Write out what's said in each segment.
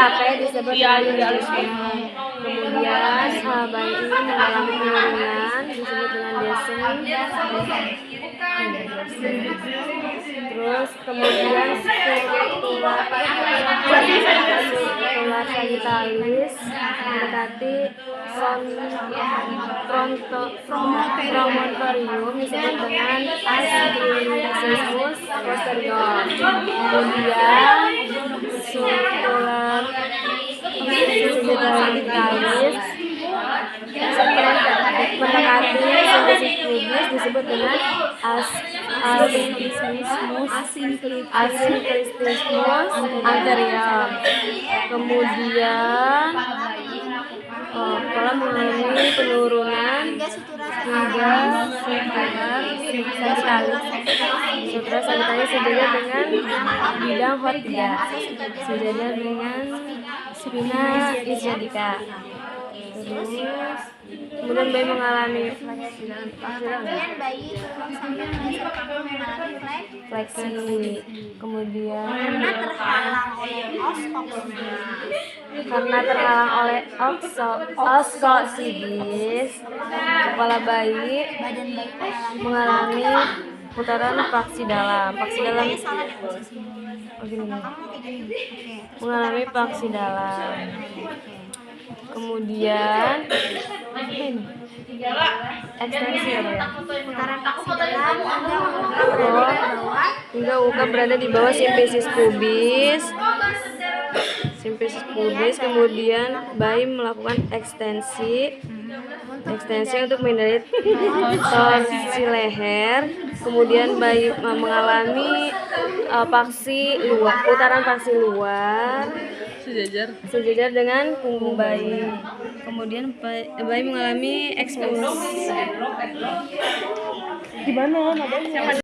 BAP disebut dengan desinfektan. Kemudian bayi ini mengalami penurunan disebut dengan desing. Terus kemudian struktural sagittalis mendekati promontorium disebut dengan acidissimus posterior. Kemudian struktural sagittalis mendekati sintesis pubis disebut dengan asinclismus anterior. Kemudian kepala mengalami penurunan hingga sutra sagittalis sejajar dengan bidang hot 3 sejajar dengan spina ischiadica. Terus kemudian bayi mengalami fleksi. Kemudian karena terhalang oleh oskosibis, kepala bayi mengalami putaran paksi dalam. Mengalami paksi dalam. Kemudian ekstensi putaran paksi dalam hingga ungkap berada di bawah simfisis pubis. Kemudian bayi melakukan ekstensi untuk menghindari torsi leher. Kemudian bayi mengalami putaran paksi luar sejajar dengan punggung bayi. Kemudian bayi mengalami ekspulsi. Di mana nadanya?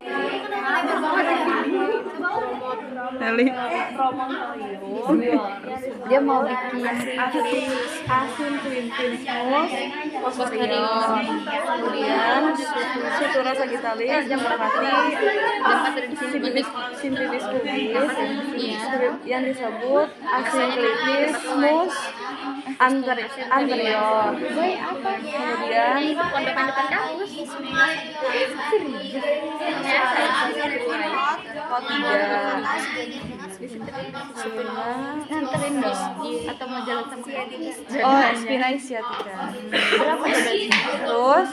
Dia mau bikin asinclismus posterior. Kemudian sutura sagittalis yang mendekati simfisis pubis yang disebut asinclismus anterior. Kemudian nganterin dong atau mau jalan sama spina ischiadica. Berapa bedanya? Terus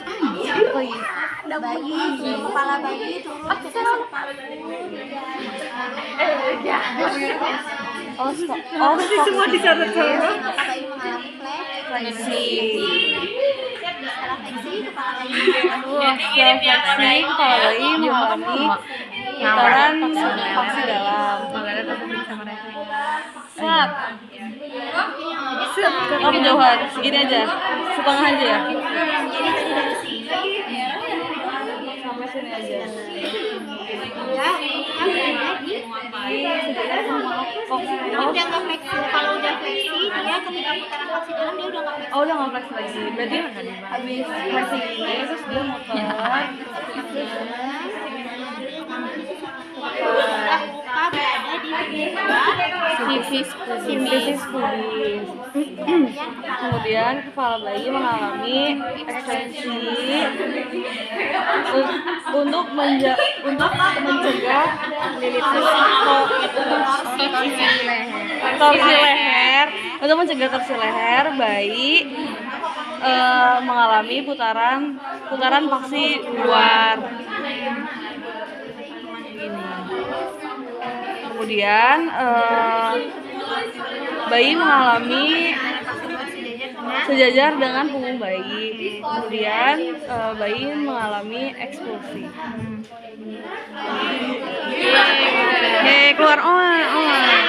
ada bayi, kepala bayi turun ke dasar kepala. Masih semua di sana tuh. Bayi mengalami fleksi. Setelah fleksi kepala bayi mengalami putaran paksi dalam. Kejauhan segini aja, setengah aja ya. Sampai sini aja. Udah nggak fleksi. Kalau udah fleksi, dia ketika putaran paksi dalam dia udah nggak fleksi. Oh, udah nggak fleksi lagi. Berarti habis fleksi ini terus dia muter. Berada di simfisis pubis. Kemudian kepala bayi mengalami ekstensi untuk mencegah torsi leher. Untuk mencegah torsi leher, bayi mengalami putaran paksi luar. Kemudian bayi mengalami sejajar dengan punggung bayi. Kemudian bayi mengalami ekspulsi. Keluar alhamdulillah.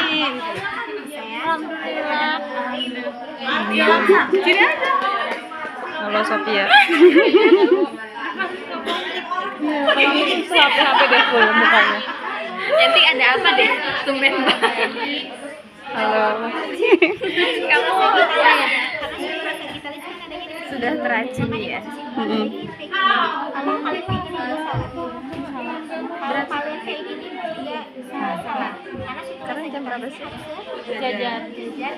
Sini aja. Halo Sophia. HP deh full mukanya. Nanti ada apa deh? Tumben banget. Halo. Kamu ya? Sudah teracun ya. Berapa kali kayak gini? Iya. Sekarang jam berapa sih? Sejajar dengan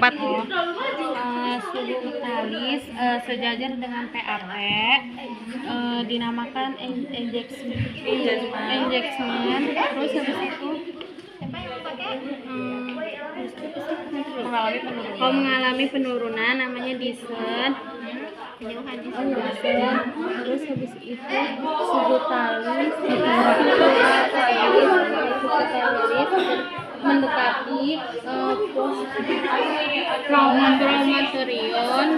PAP. Suhu utalis sejajar dengan PAP, dinamakan engagement. Terus habis itu mengalami penurunan namanya descent. Terus habis itu suhu talis mendekati promontorion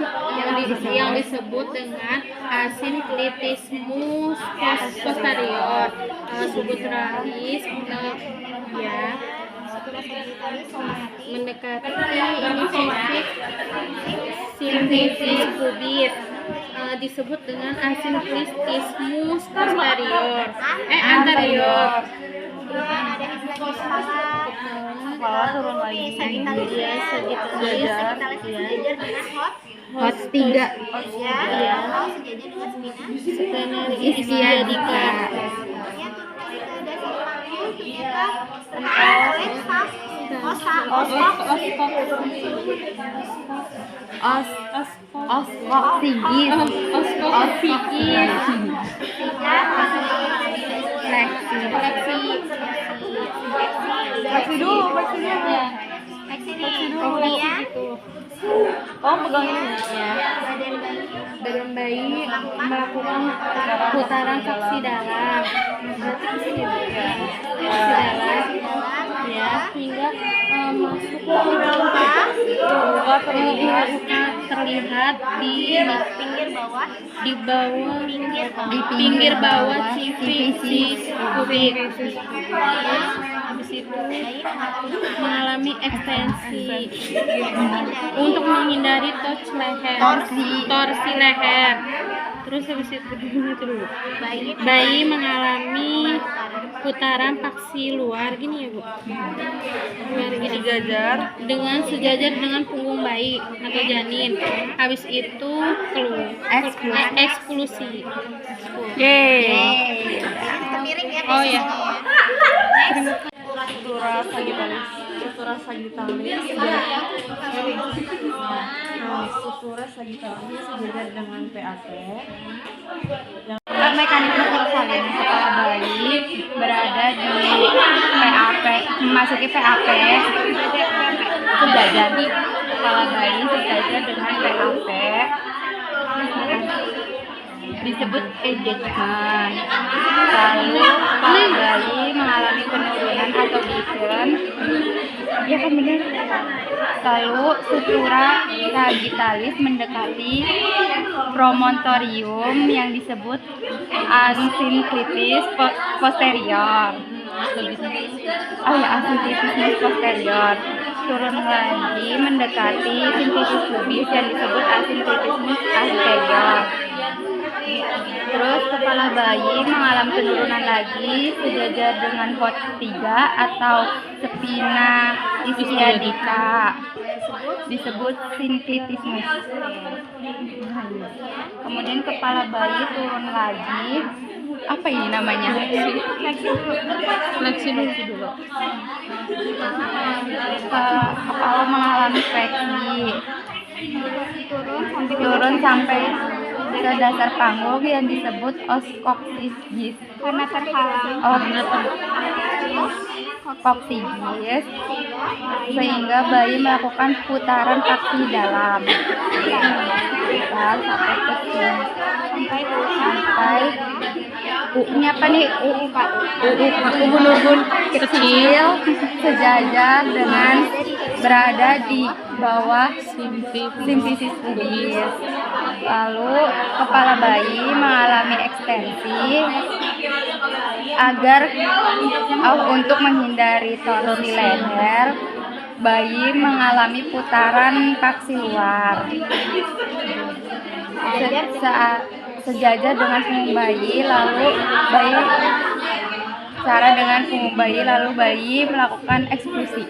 yang disebut dengan asinklitismus posterior. Suhu talis ya mendekati ini simfisis pubis, disebut dengan asinklitismus posterior anterior. Kepala turun lagi. Ya, Sejajar hot 3 ya, skenario istiadika. Oskopsigis. Fleksi dulu. Kemudian Oh, pegang ini Ya, badan bayi melakukan putaran faksi dalam. Berarti di sini ya. Faksi dalam ya hingga masuk ke terlihat di pinggir bawah sifisis pubis. Habis itu mengalami ekstensi untuk menghindari torsi leher. Terus habis itu dulu bayi mengalami putaran paksi luar gini ya Bu, luar gini dengan sejajar dengan punggung bayi atau janin. Habis itu eksklusi. Oh ya. Sutura sagittalis sejajar dengan PAP. Mekanisme persalinan kepala bayi berada di PAP, memasuki PAP sejajar. Kepala bayi sejajar dengan PAP disebut engagement. Lalu kepala bayi mengalami penurunan atau descent. Ya kan benar. Lalu sutura sagittalis mendekati promontorium yang disebut asinklitis posterior. Asinklitismus posterior. Turun lagi mendekati simfisis pubis yang disebut asinklitismus anterior. Terus kepala bayi mengalami penurunan lagi sejajar dengan hot 3 atau spina istiadika, disebut sinklitismus. Kemudian kepala bayi turun lagi, apa ini namanya? Fleksi dulu. Kepala mengalami fleksi, turun sampai ke dasar panggung yang disebut oskopsigis karena terhalang koksigis, sehingga bayi melakukan putaran paksi dalam sampai ke sampai U-nya apa nih? Ubun-ubun kecil sejajar dengan berada di bawah simfisis pubis. Lalu kepala bayi mengalami ekstensi agar untuk menghindari torsi leher. Bayi mengalami putaran paksi luar sejajar dengan punggung bayi, lalu bayi melakukan eksklusi.